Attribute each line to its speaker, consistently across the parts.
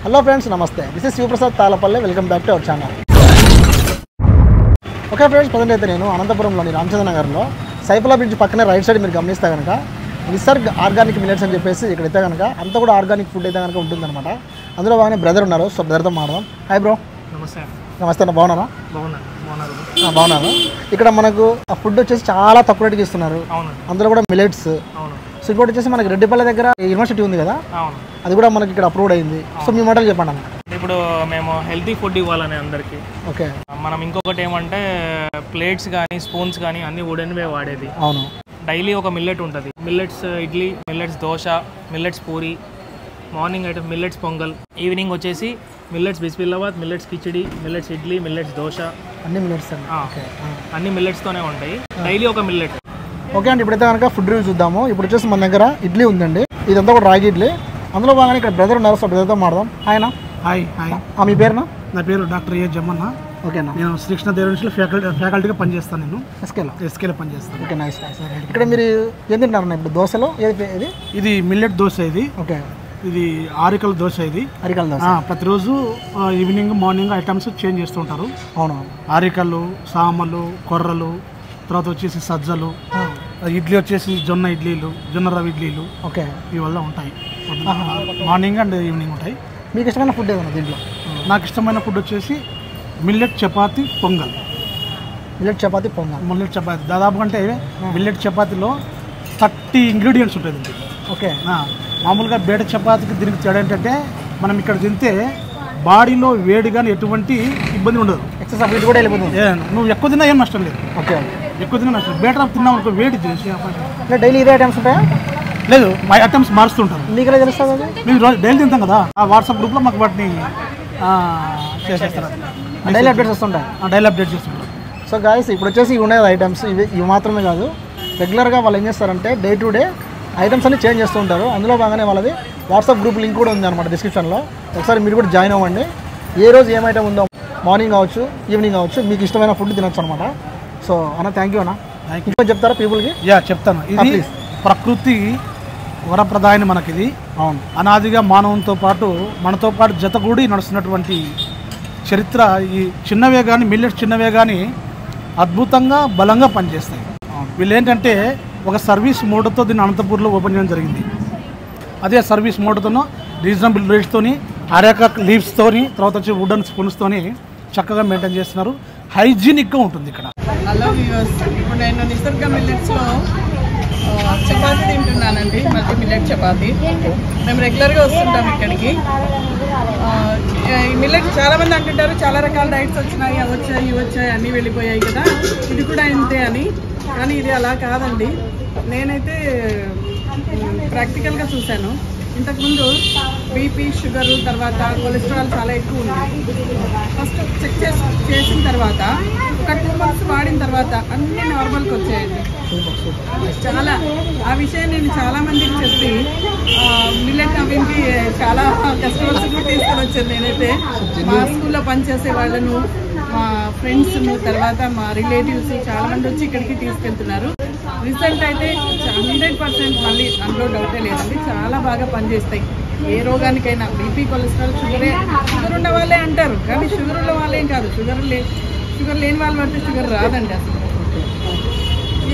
Speaker 1: Hello friends, నమస్తే. This is Shivaprasad Talapalli. Welcome back to our channel. Okay friends, present అయితే నేను అనంతపురంలోని రామచంద్ర నగర్లో సైఫలా బ్రిడ్జ్ పక్కనే రైట్ సైడ్ మీరు గమనిస్తే కనుక నిసర్గ్ ఆర్గానిక్ మిల్లెట్స్ అని చెప్పేసి ఇక్కడైతే కనుక అంతా కూడా ఆర్గానిక్ ఫుడ్ అయితే కనుక ఉంటుందన్నమాట. అందులో బాగానే బ్రదర్ ఉన్నారు. సో బ్రదర్తో మాట్లాడదాం. Hi bro.
Speaker 2: నమస్తే.
Speaker 1: నమస్తే అన్న, బాగున్నారా? బాగున్నాను. ఇక్కడ మనకు ఆ ఫుడ్ వచ్చేసి చాలా తక్కువ రేటుకి ఇస్తున్నారు. అందులో కూడా మిల్లెట్స్. సో ఇంకోటి వచ్చేసి మనకి రెడ్డిపల్లి దగ్గర యూనివర్సిటీ ఉంది కదా, అది కూడా మనకి ఇక్కడ అప్రూవ్డ్ అయింది. సో మీ మాటలు చెప్పండి అన్న.
Speaker 2: ఇప్పుడు మేము హెల్తీ ఫుడ్ ఇవ్వాలని అందరికి.
Speaker 1: ఓకే.
Speaker 2: మనం ఇంకొకటి ఏమంటే ప్లేట్స్ కానీ స్పూన్స్ కానీ అన్ని వుడెన్వే వాడేది.
Speaker 1: అవును.
Speaker 2: డైలీ ఒక మిల్లెట్ ఉంటుంది. Millets idli, millets dosa, millets puri. Morning item millets pongal. Evening వచ్చేసి మిల్లెట్స్ బిస్మిల్లాబాద్, millets khichdi, millets idli, millets dosa.
Speaker 1: అన్ని మిల్లెట్స్
Speaker 2: అన్ని మిల్లెట్స్తోనే ఉంటాయి. డైలీ ఒక మిల్లెట్.
Speaker 1: ఓకే అండి, ఇప్పుడైతే కనుక ఫుడ్ రివ్యూ చూద్దాము. ఇప్పుడు వచ్చేసి మన దగ్గర ఇడ్లీ ఉందండి. ఇదంతా కూడా రాగి ఇడ్లీ. అందులో బాగానే ఇక్కడ బ్రదర్ ఉన్నారు. సో బ్రదర్తో మాడదాం. ఆయన
Speaker 3: హాయ్.
Speaker 1: మీ పేరునా?
Speaker 3: నా పేరు డాక్టర్ ఏ జమ్మన్న.
Speaker 1: ఓకేనా.
Speaker 3: నేను శ్రీకృష్ణ దేవరంలో ఫ్యాకల్టీగా పనిచేస్తాను. నేను ఎస్కేలో పనిచేస్తాను.
Speaker 1: Okay, nice. ఇక్కడ మీరు ఏం తింటారన్న ఇప్పుడు? దోశలో ఏది?
Speaker 3: ఇది మిల్లెట్ దోశ. ఇది
Speaker 1: ఓకే.
Speaker 3: ఇది ఆరికల దోశ. ఇది
Speaker 1: అరికల దోశ.
Speaker 3: ప్రతిరోజు ఈవినింగ్ మార్నింగ్ ఐటమ్స్ చేంజ్ చేస్తూ ఉంటారు.
Speaker 1: అవును.
Speaker 3: ఆరికలు, సామలు, కొర్రలు, తర్వాత వచ్చేసి సజ్జలు, ఇడ్లీ వచ్చేసి జొన్న ఇడ్లీలు, జొన్న రవ్వ ఇడ్లీలు.
Speaker 1: ఓకే.
Speaker 3: ఇవి వల్ల ఉంటాయి. మార్నింగ్ అండ్ ఈవినింగ్ ఉంటాయి.
Speaker 1: మీకు ఇష్టమైన ఫుడ్ ఏదన్నా దీంట్లో?
Speaker 3: నాకు ఇష్టమైన ఫుడ్ వచ్చేసి millet chapati pongal.
Speaker 1: Millet chapati pongal.
Speaker 3: Millet chapati దాదాపు అంటే మిల్లెట్ చపాతీలో 30 ఇంగ్రీడియంట్స్ ఉంటుంది.
Speaker 1: ఓకే.
Speaker 3: మామూలుగా బేట చపాతీకి దీనికి తేడా ఏంటంటే మనం ఇక్కడ తింటే బాడీలో వేడి కానీ ఎటువంటి ఇబ్బంది ఉండదు.
Speaker 1: ఎక్సెస్ ఆఫ్ హీట్ కూడా వెళ్ళిపోతుంది.
Speaker 3: నువ్వు ఎక్కువ తిన్నా ఏం నష్టం లేదు.
Speaker 1: ఓకే.
Speaker 3: ఎక్కువ తిన్నా నష్టం. బేటర్ తిన్నావు అనుకో వేడి
Speaker 1: డైలీ ఇదే ఐటమ్స్ ఉంటాయా?
Speaker 3: లేదు, మా ఐటమ్స్ మారుస్తుంటారు.
Speaker 1: మీకు ఎలా తెలుస్తుంది అది?
Speaker 3: మేము రోజు డైలీ తింటాం కదా, ఆ వాట్సాప్ గ్రూప్లో మాకు వాటిని చేసేస్తారు.
Speaker 1: డైలీ అప్డేట్స్ వస్తుంటాయి.
Speaker 3: డైలీ అప్డేట్ చేస్తుంటారు.
Speaker 1: సో గాయస్, ఇప్పుడు వచ్చేసి ఇవి ఉన్నాయి ఐటమ్స్. ఇవి మాత్రమే కాదు, రెగ్యులర్గా వాళ్ళు ఏం చేస్తారంటే డే టు డే ఐటమ్స్ అన్ని చేంజ్ చేస్తూ ఉంటారు. అందులో బాగానే వాళ్ళది వాట్సాప్ గ్రూప్ లింక్ కూడా ఉంది అనమాట డిస్క్రిప్షన్లో. ఒకసారి మీరు కూడా జాయిన్ అవ్వండి. ఏ రోజు ఏం ఐటమ్ ఉందో మార్నింగ్ కావచ్చు, ఈవినింగ్ కావచ్చు, మీకు ఇష్టమైన ఫుడ్ తినొచ్చు అనమాట. సో అన్న, థ్యాంక్ యూ అన్న. ఇంకా చెప్తారా పీపుల్కి?
Speaker 3: చెప్తాను. ఇది ప్రకృతి వరప్రదాయని మనకిది.
Speaker 1: అవును.
Speaker 3: అనాదిగా మానవంతో పాటు మనతో పాటు జతగూడి నడుస్తున్నటువంటి చరిత్ర. ఈ చిన్నవే కానీ మిల్లెట్స్ చిన్నవే కానీ అద్భుతంగా బలంగా పనిచేస్తాయి. వీళ్ళు ఏంటంటే ఒక సర్వీస్ మోడల్తో దీన్ని అనంతపూర్లో ఓపెన్ చేయడం జరిగింది. అదే సర్వీస్ మోడల్తోనో రీజనబుల్ రేట్స్తోని, అరేకా లీవ్స్తోని, తర్వాత వచ్చి వుడెన్ స్పూన్స్తోని చక్కగా మెయింటైన్ చేస్తున్నారు. హైజీనిక్గా ఉంటుంది ఇక్కడ.
Speaker 4: హలో వ్యూవర్స్, ఇప్పుడు నేను నిసర్గ మిల్లెట్స్లో చపాతీ తింటున్నానండి. Multi millet chapati. మేము రెగ్యులర్గా వస్తుంటాం ఇక్కడికి. ఈ మిల్లెట్ చాలామంది అంటుంటారు చాలా రకాల డైట్స్ వచ్చినాయి, అవి వచ్చాయి, ఇవి వచ్చాయి, అన్నీ వెళ్ళిపోయాయి కదా, ఇది కూడా ఇంతే అని. కానీ ఇది అలా కాదండి. నేనైతే ప్రాక్టికల్గా చూశాను. ఇంతకుముందు బీపీ, షుగరు, తర్వాత కొలెస్ట్రాల్ చాలా ఎక్కువ ఉంది. ఫస్ట్ చెక్ చేసిన తర్వాత ఒక 2 months వాడిన తర్వాత అన్నీ నార్మల్కి వచ్చాయండి. చాలా ఆ విషయం నేను చాలామందికి చెప్పి మిల్లెట్ అవింటి చాలా కస్టమర్స్ కూడా తీసుకొని వచ్చాను. నేనైతే మా స్కూల్లో పనిచేసే వాళ్ళను, మా ఫ్రెండ్స్ను, తర్వాత మా రిలేటివ్స్ చాలామంది వచ్చి ఇక్కడికి తీసుకెళ్తున్నారు. రిజల్ట్ అయితే 100% మళ్ళీ అందులో డౌటే లేదండి. చాలా బాగా పనిచేస్తాయి. ఏ రోగానికైనా బీపీ, కొలెస్ట్రాల్, షుగర్ ఉన్న వాళ్ళే అంటారు, కానీ షుగర్ ఉన్న వాళ్ళేం కాదు. షుగర్ లేని వాళ్ళు పడితే షుగర్ రాదండి అసలు.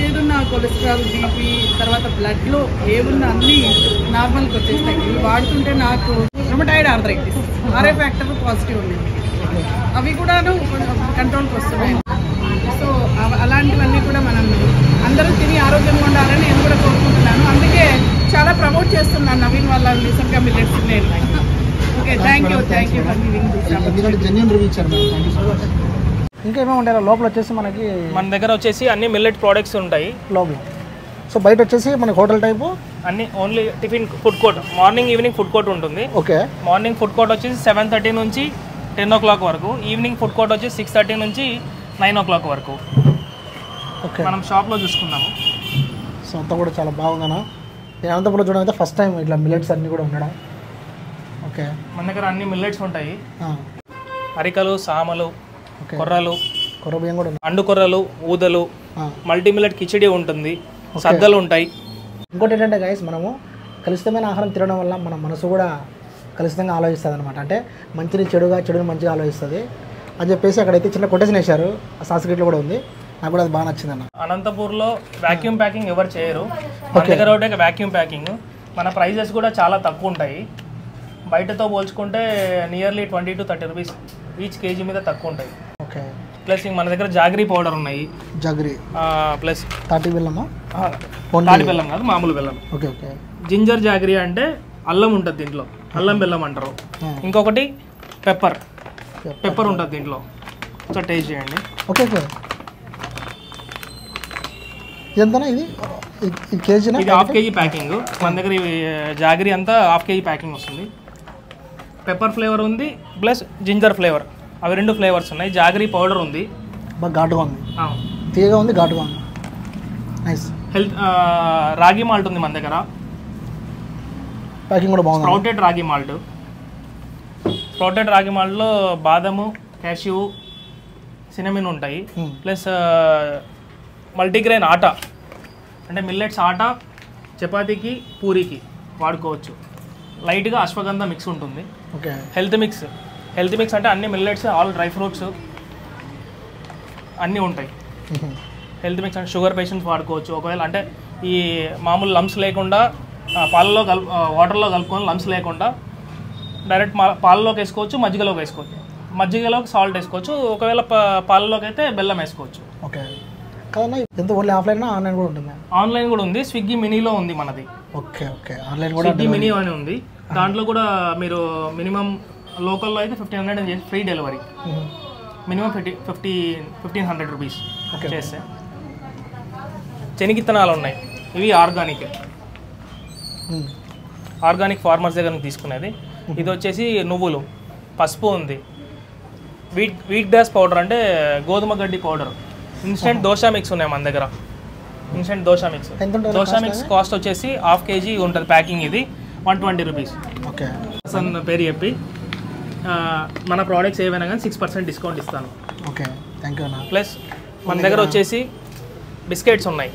Speaker 4: ఏదున్నా కొలెస్ట్రాల్, బీపీ, తర్వాత బ్లడ్లో ఏమున్నా అన్నీ నార్మల్కి వచ్చేస్తాయి. ఇవి వాడుతుంటే నాకు rheumatoid arthritis, RA factor positive ఉంది. అవి కూడాను కంట్రోల్కి వస్తున్నాయి. సో అలాంటివన్నీ కూడా మనం అందరూ తిని ఆరోగ్యంగా ఉండాలని నేను కూడా కోరుకుంటున్నాను. అందుకే చాలా ప్రమోట్ చేస్తున్నాను నవీన్ వాళ్ళ నిసర్గ మిల్లెట్స్ నేను. Okay, thank you for giving this.
Speaker 1: ఇంకా ఏమేమి ఉంటాయి లోపల? వచ్చేసి
Speaker 2: మన దగ్గర వచ్చేసి అన్ని మిల్లెట్ ప్రోడక్ట్స్ ఉంటాయి
Speaker 1: లోపల. సో బయట వచ్చేసి మనకి హోటల్ టైపు
Speaker 2: అన్ని only tiffin food court. Morning evening food court ఉంటుంది.
Speaker 1: ఓకే.
Speaker 2: మార్నింగ్ ఫుడ్ కోర్ట్ వచ్చేసి 7:30 నుంచి 10 o'clock వరకు. ఈవినింగ్ ఫుడ్ కోర్ట్ వచ్చేసి 6:30 నుంచి 9 o'clock వరకు.
Speaker 1: ఓకే.
Speaker 2: మనం షాప్లో చూసుకున్నాము.
Speaker 1: సో అంతా కూడా చాలా బాగుందన్నా. నేను అనంతపురం చూడడం అయితే ఫస్ట్ టైం ఇట్లా మిల్లెట్స్ అన్నీ కూడా ఉండడం. ఓకే.
Speaker 2: మన దగ్గర అన్ని మిల్లెట్స్ ఉంటాయి. అరికలు, సామలు, కొర్రలు,
Speaker 1: కొర్ర బియ్యం కూడా,
Speaker 2: అండు కొర్రలు, ఊదలు, మల్టీ మిల్లెట్ కిచిడి ఉంటుంది, సద్దలు ఉంటాయి.
Speaker 1: ఇంకోటి ఏంటంటే గైస్, మనము కలుషితమైన ఆహారం తినడం వల్ల మన మనసు కూడా ఖచ్చితంగా ఆలోచిస్తుంది అనమాట. అంటే మంచిని చెడుని మంచిగా ఆలోచిస్తుంది అని చెప్పేసి అక్కడైతే చిన్న కొటేషన్ వేశారు. ఆ సాంస్క్రిట్లో కూడా ఉంది. నాకు కూడా అది బాగా నచ్చింది అన్న.
Speaker 2: అనంతపూర్లో వ్యాక్యూమ్ ప్యాకింగ్ ఎవరు చేయరు. మన దగ్గర ఒకటే వ్యాక్యూమ్ ప్యాకింగ్. మన ప్రైజెస్ కూడా చాలా తక్కువ ఉంటాయి. బయటతో పోల్చుకుంటే nearly 20 to 30 rupees each KG మీద తక్కువ ఉంటాయి.
Speaker 1: ఓకే.
Speaker 2: ప్లస్ మన దగ్గర జాగరీ పౌడర్ ఉన్నాయి.
Speaker 1: జాగరీ
Speaker 2: ప్లస్
Speaker 1: తాటి బెల్లమా?
Speaker 2: తాటి బెల్లం కాదు, మామూలు బెల్లం.
Speaker 1: Okay okay.
Speaker 2: జింజర్ జాగరీ అంటే అల్లం ఉంటుంది దీంట్లో, అల్లం బెల్లం అంటారు. ఇంకొకటి పెప్పర్ ఉంటుంది దీంట్లో. ఒకసారి టేస్ట్ చేయండి.
Speaker 1: Okay okay. ఎంతనా ఇది? కేజీనా?
Speaker 2: ఇది హాఫ్ కేజీ ప్యాకింగ్. మన దగ్గర జాగరీ అంతా హాఫ్ కేజీ ప్యాకింగ్ వస్తుంది. పెప్పర్ ఫ్లేవర్ ఉంది ప్లస్ జింజర్ ఫ్లేవర్, అవి 2 ఫ్లేవర్స్ ఉన్నాయి. జాగరీ పౌడర్ ఉంది,
Speaker 1: బాగా ఘాటుగా ఉంది, తీయగా ఉంది, ఘాటుగా ఉంది. నైస్.
Speaker 2: రాగి మాల్ట్ ఉంది మన దగ్గర.
Speaker 1: ప్యాకింగ్ కూడా బాగుంది.
Speaker 2: స్ప్రౌటెడ్ రాగి మాల్ట్లో బాదము, క్యాష్యూ, సినమిన్ ఉంటాయి. ప్లస్ మల్టీగ్రెయిన్ ఆటా, అంటే మిల్లెట్స్ ఆటా చపాతీకి పూరీకి వాడుకోవచ్చు. లైట్గా అశ్వగంధ మిక్స్ ఉంటుంది.
Speaker 1: ఓకే.
Speaker 2: హెల్త్ మిక్స్ అంటే అన్ని మిల్లెట్స్, ఆల్ డ్రై ఫ్రూట్స్ అన్నీ ఉంటాయి. హెల్త్ మిక్స్ అంటే షుగర్ పేషెంట్స్ వాడుకోవచ్చు. ఒకవేళ అంటే ఈ మామూలు లంప్స్ లేకుండా పాలలో వాటర్లో కలుపుకొని లంప్స్ లేకుండా డైరెక్ట్ పాలలోకి వేసుకోవచ్చు, మజ్జిగలోకి వేసుకోవచ్చు. మజ్జిగలోకి సాల్ట్ వేసుకోవచ్చు. ఒకవేళ పాలలోకి అయితే బెల్లం వేసుకోవచ్చు.
Speaker 1: ఓకే. కాదన్నా ఎంత ఓన్లీ ఆఫ్లైన్ ఆన్లైన్ కూడా ఉంటుంది?
Speaker 2: ఆన్లైన్ కూడా ఉంది. స్విగ్గీ మినీలో ఉంది మనది.
Speaker 1: Okay okay. ఆన్లైన్ కూడా
Speaker 2: స్విగ్గీ మినీ అని ఉంది. దాంట్లో కూడా మీరు మినిమం లోకల్లో అయితే 1500 చేసి ఫ్రీ డెలివరీ. మినిమం 1500 రూపీస్ చేస్తే. శనగిత్తనాలు ఉన్నాయి, ఇవి ఆర్గానిక్ ఫార్మర్స్ దగ్గర తీసుకునేది. ఇది వచ్చేసి నువ్వులు, పసుపు ఉంది, వీట్ గ్రాస్ పౌడర్ అంటే గోధుమ గడ్డి పౌడర్, ఇన్స్టెంట్ దోశ మిక్స్ ఉన్నాయి మన దగ్గర. ఇన్స్టెంట్ దోశ మిక్స్ కాస్ట్ వచ్చేసి హాఫ్ కేజీ ఉంటుంది ప్యాకింగ్. ఇది 120 రూపీస్.
Speaker 1: ఓకే.
Speaker 2: పేరు చెప్పి మన ప్రోడక్ట్స్ ఏవైనా కానీ 6% డిస్కౌంట్ ఇస్తాను.
Speaker 1: ఓకే, థ్యాంక్ యూ అన్న.
Speaker 2: ప్లస్ మన దగ్గర వచ్చేసి బిస్కెట్స్ ఉన్నాయి.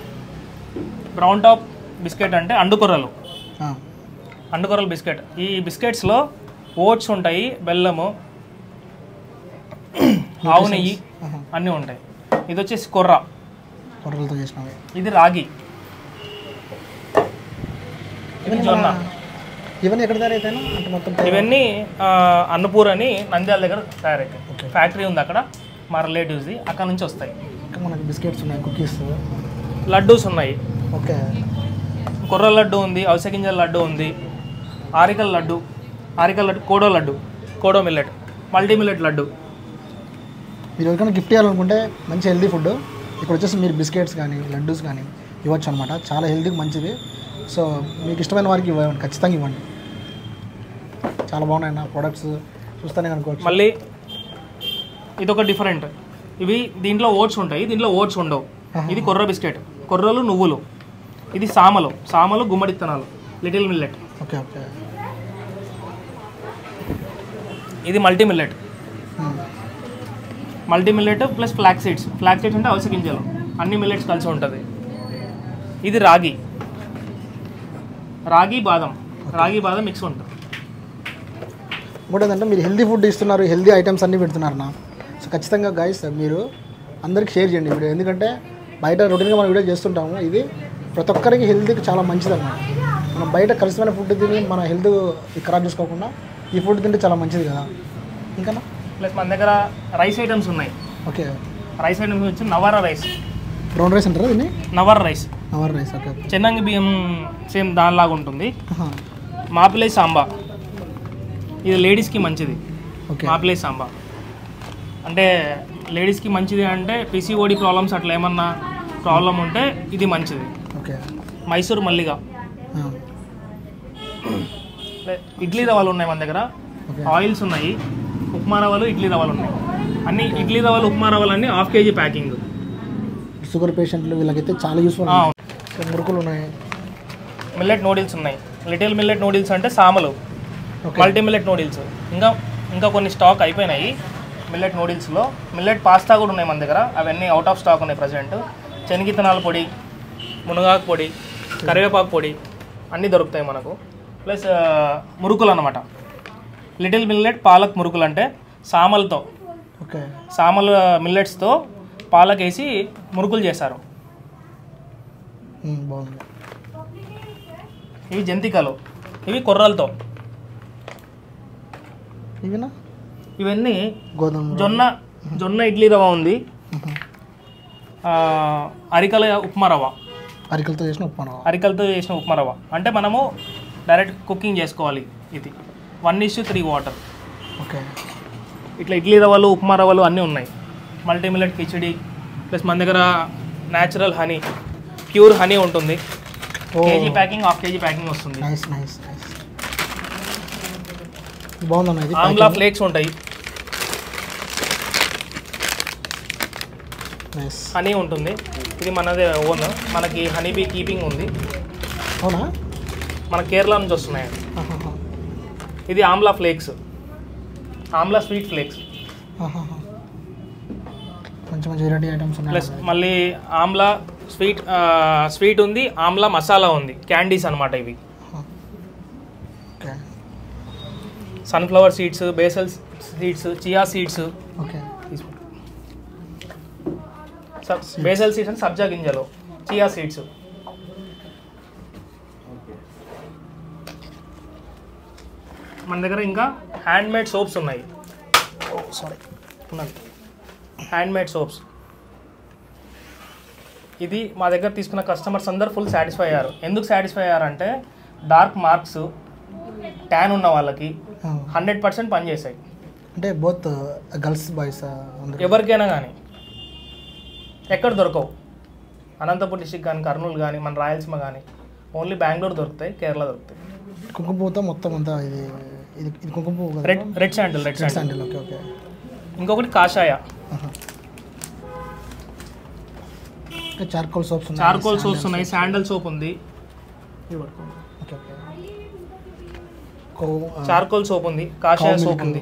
Speaker 2: బ్రౌన్ టాప్ బిస్కెట్ అంటే అండుకొర్రలు బిస్కెట్. ఈ బిస్కెట్స్లో ఓట్స్ ఉంటాయి, బెల్లము, ఆవు నెయ్యి అన్నీ ఉంటాయి. ఇది వచ్చేసి కొర్రలతో చేసినవి. ఇది రాగి, ఇది జొన్న.
Speaker 1: ఇవన్నీ ఎక్కడ తయారైతాయి అంటే మొత్తం?
Speaker 2: ఇవన్నీ అన్నపూర్ అని నంద్యాల దగ్గర తయారైతాయి. ఫ్యాక్టరీ ఉంది అక్కడ, మా రిలేటివ్స్ది, అక్కడ నుంచి వస్తాయి.
Speaker 1: మనకి బిస్కెట్స్ ఉన్నాయి, కుకీస్,
Speaker 2: లడ్డూస్ ఉన్నాయి.
Speaker 1: ఓకే.
Speaker 2: కొర్ర లడ్డు ఉంది, అవిసె గింజల లడ్డు ఉంది, ఆరికల్ laddu, kodo millet, multi millet laddu.
Speaker 1: మీరు ఎవరికైనా గిఫ్ట్ ఇవ్వాలనుకుంటే మంచి హెల్తీ ఫుడ్ ఇక్కడ వచ్చేసి మీరు బిస్కెట్స్ కానీ లడ్డూస్ కానీ ఇవ్వచ్చు అనమాట. చాలా హెల్తీకి మంచిది. సో మీకు ఇష్టమైన వారికి ఇవ్వండి, ఖచ్చితంగా ఇవ్వండి. చాలా బాగున్నాయి నా ప్రోడక్ట్స్, చూస్తూనే అనుకోవచ్చు.
Speaker 2: మళ్ళీ ఇదొక డిఫరెంట్. ఇవి దీంట్లో ఓట్స్ ఉంటాయి, దీంట్లో ఓట్స్ ఉండవు. ఇది కొర్ర బిస్కెట్, కొర్రలు నువ్వులు. ఇది సామలు గుమ్మడిత్తనాలు, లిటిల్ మిల్లెట్.
Speaker 1: Okay okay.
Speaker 2: ఇది multi millet plus flax seeds అంటే అవిసె గింజలు, అన్ని మిల్లెట్స్ కలిసి ఉంటుంది. ఇది రాగి బాదం మిక్స్ ఉంటుంది.
Speaker 1: ఇంకోటి ఏంటంటే మీరు హెల్తీ ఫుడ్ ఇస్తున్నారు, హెల్తీ ఐటమ్స్ అన్నీ పెడుతున్నారు నా. సో ఖచ్చితంగా గైస్ మీరు అందరికి షేర్ చేయండి వీడియో. ఎందుకంటే బయట రొటీన్గా మనం వీడియో చేస్తుంటాము. ఇది ప్రతి ఒక్కరికి హెల్త్కి చాలా మంచిది అన్నమాట. మనం బయట కలిసిపోయిన ఫుడ్ తిని మన హెల్త్ ఖరాబ్ చేసుకోకుండా ఈ ఫుడ్ తింటే చాలా మంచిది కదా. ఇంకా
Speaker 2: ప్లస్ మన దగ్గర రైస్ ఐటమ్స్ ఉన్నాయి.
Speaker 1: ఓకే.
Speaker 2: రైస్ ఐటమ్స్ వచ్చి నవారా రైస్,
Speaker 1: బ్రౌన్ రైస్ అంటారా దీన్ని?
Speaker 2: నవారా రైస్.
Speaker 1: ఓకే.
Speaker 2: చెన్నంగి బియ్యం సేమ్ దానిలాగా ఉంటుంది. మాపిలై సాంబా, ఇది లేడీస్కి మంచిది. మాపిలై సాంబా అంటే లేడీస్కి మంచిది అంటే పిసిఓడి ప్రాబ్లమ్స్ అట్లా ఏమన్నా ప్రాబ్లం ఉంటే ఇది మంచిది.
Speaker 1: ఓకే.
Speaker 2: మైసూర్ మల్లిగా, ఇడ్లీ రవ్వలు ఉన్నాయి మన దగ్గర, ఆయిల్స్ ఉన్నాయి, ఉప్మా రవ్వలు, ఇడ్లీ రవ్వలు ఉన్నాయి. అన్ని ఇడ్లీ రవ్వలు, ఉప్మా రవ్వలు అన్నీ హాఫ్ కేజీ ప్యాకింగ్.
Speaker 1: షుగర్ పేషెంట్లు వీళ్ళకైతే చాలా యూస్ఫుల్. మురుకులు ఉన్నాయి,
Speaker 2: మిల్లెట్ నూడిల్స్ ఉన్నాయి. లిటిల్ మిల్లెట్ నూడిల్స్ అంటే సామలు, మల్టీ మిల్లెట్ నూడిల్స్. ఇంకా కొన్ని స్టాక్ అయిపోయినాయి మిల్లెట్ నూడిల్స్లో. మిల్లెట్ పాస్తా కూడా ఉన్నాయి మన దగ్గర, అవన్నీ అవుట్ ఆఫ్ స్టాక్ ఉన్నాయి ప్రజెంట్. శనగిత్తనాల పొడి, మునగాకు పొడి, కరివేపాకు పొడి అన్నీ దొరుకుతాయి మనకు. ప్లస్ మురుకులు అన్నమాట. లిటిల్ మిల్లెట్ పాలక్ మురుకులు అంటే సామలతో,
Speaker 1: ఓకే.
Speaker 2: సామల మిల్లెట్స్తో పాలక్ వేసి మురుకులు చేస్తారు.
Speaker 1: బాగుంది.
Speaker 2: ఇవి జంతికలు, ఇవి కొర్రలతో.
Speaker 1: ఇవినా
Speaker 2: ఇవన్నీ
Speaker 1: గోధుమ
Speaker 2: జొన్న ఇడ్లీ రవ్వ ఉంది, అరికల ఉప్మా రవ్వ,
Speaker 1: అరికలతో చేసిన
Speaker 2: ఉప్మా రవ్వ. అంటే మనము డైరెక్ట్ కుకింగ్ చేసుకోవాలి. ఇది 1:3 వాటర్.
Speaker 1: ఓకే.
Speaker 2: ఇట్లా ఇడ్లీ రవ్వలు, ఉప్మా రవ్వలు అన్నీ ఉన్నాయి. మల్టీ మిల్లెట్ కిచిడి ప్లస్ మన దగ్గర న్యాచురల్ హనీ, ప్యూర్ హనీ ఉంటుంది. KG packing, half KG packing వస్తుంది.
Speaker 1: Nice nice nice. బాగుందన్న. ఇది
Speaker 2: ఆమ్లా ఫ్లేక్స్ ఉంటాయి,
Speaker 1: నైస్.
Speaker 2: హనీ ఉంటుంది. ఇది మనదే ఓన్, మనకి హనీ బీ కీపింగ్ ఉంది.
Speaker 1: అవునా?
Speaker 2: మన కేరళ నుంచి వస్తున్నాయి. ఇది amla flakes, Amla sweet flakes.
Speaker 1: మంచి మంచి వెరైటీ ఐటమ్స్ ఉన్నాయి.
Speaker 2: ప్లస్ మళ్ళీ ఆమ్లా స్వీట్ ఉంది, ఆమ్లా మసాలా ఉంది, క్యాండీస్ అనమాట ఇవి.
Speaker 1: Okay.
Speaker 2: Sunflower seeds, basal seeds, chia seeds.
Speaker 1: Okay.
Speaker 2: Basal seeds అంటే సబ్జా గింజలు, చియా సీడ్స్. మన దగ్గర ఇంకా హ్యాండ్మేడ్ సోప్స్ ఉన్నాయి. Handmade soaps. ఇది మా దగ్గర తీసుకున్న కస్టమర్స్ అందరు ఫుల్ సాటిస్ఫై అయ్యారు. ఎందుకు సాటిస్ఫై అయ్యారంటే డార్క్ మార్క్స్, ట్యాన్ ఉన్న వాళ్ళకి 100% పనిచేస్తాయి.
Speaker 1: అంటే బోత్ గర్ల్స్ బాయ్స్
Speaker 2: ఎవరికైనా కానీ. ఎక్కడ దొరకవు. అనంతపూర్ డిస్టిక్ కానీ, కర్నూలు కానీ, మన రాయలసీమ కానీ, ఓన్లీ బెంగళూరు దొరుకుతాయి, కేరళ దొరుకుతాయి.
Speaker 1: కుంకుమ పువ్వుతో మొత్తం అంతా ఇది కుంకుమ పువ్వు.
Speaker 2: Red sandal.
Speaker 1: Okay okay.
Speaker 2: ఇంకొకటి కాషాయ.
Speaker 1: చార్కోల్ సోప్స్
Speaker 2: ఉన్నాయి, శాండల్ సోప్ ఉంది,
Speaker 1: ఓకే ఓకే.
Speaker 2: చార్కోల్ సోప్ ఉంది, కాషాయ సోప్ ఉంది.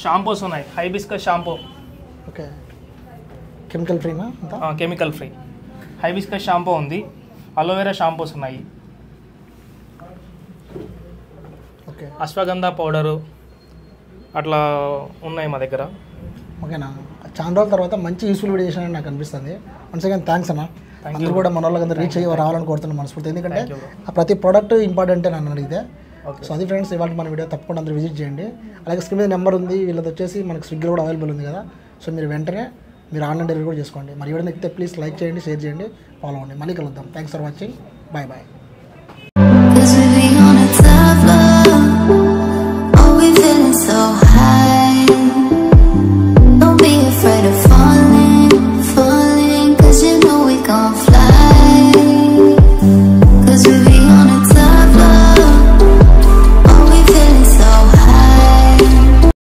Speaker 2: షాంపూస్ ఉన్నాయి, హైబిస్కస్ షాంపూ.
Speaker 1: ఓకే. కెమికల్ ఫ్రీనా?
Speaker 2: Chemical free. హైబిస్కస్ షాంపూ ఉంది, అలోవెరా షాంపూస్ ఉన్నాయి.
Speaker 1: ఓకే.
Speaker 2: అశ్వగంధ పౌడరు అట్లా ఉన్నాయి మా దగ్గర.
Speaker 1: ఓకేనా? చాలా రోజుల తర్వాత మంచి యూస్ఫుల్ వీడియో చేసినట్టు నాకు అనిపిస్తుంది. వన్స్ అగైన్ థ్యాంక్స్ అన్న. అందరూ కూడా మన వాళ్ళకి రీచ్ అయ్యి రావాలని కోరుతున్నాను మనస్ఫూర్తి. ఎందుకంటే ఆ ప్రతి ప్రోడక్ట్ ఇంపార్టెంటే నన్ను అడిగితే. సో అది ఫ్రెండ్స్, ఇవాళ మన వీడియో తప్పకుండా అందరూ విజిట్ చేయండి. అలాగే స్క్రీన్ మీద నెంబర్ ఉంది, వీళ్ళది వచ్చేసి మనకి స్విగ్గీలో కూడా అవైలబుల్ ఉంది కదా. సో మీరు వెంటనే మీరు ఆన్లైన్ డెలివరీ కూడా చేసుకోండి. మరి ఎవరైనా ఎక్కితే ప్లీజ్ లైక్ చేయండి, షేర్ చేయండి, ఫాలో అవ్వండి. మళ్ళీ కలుద్దాం. Thanks for watching. Bye bye.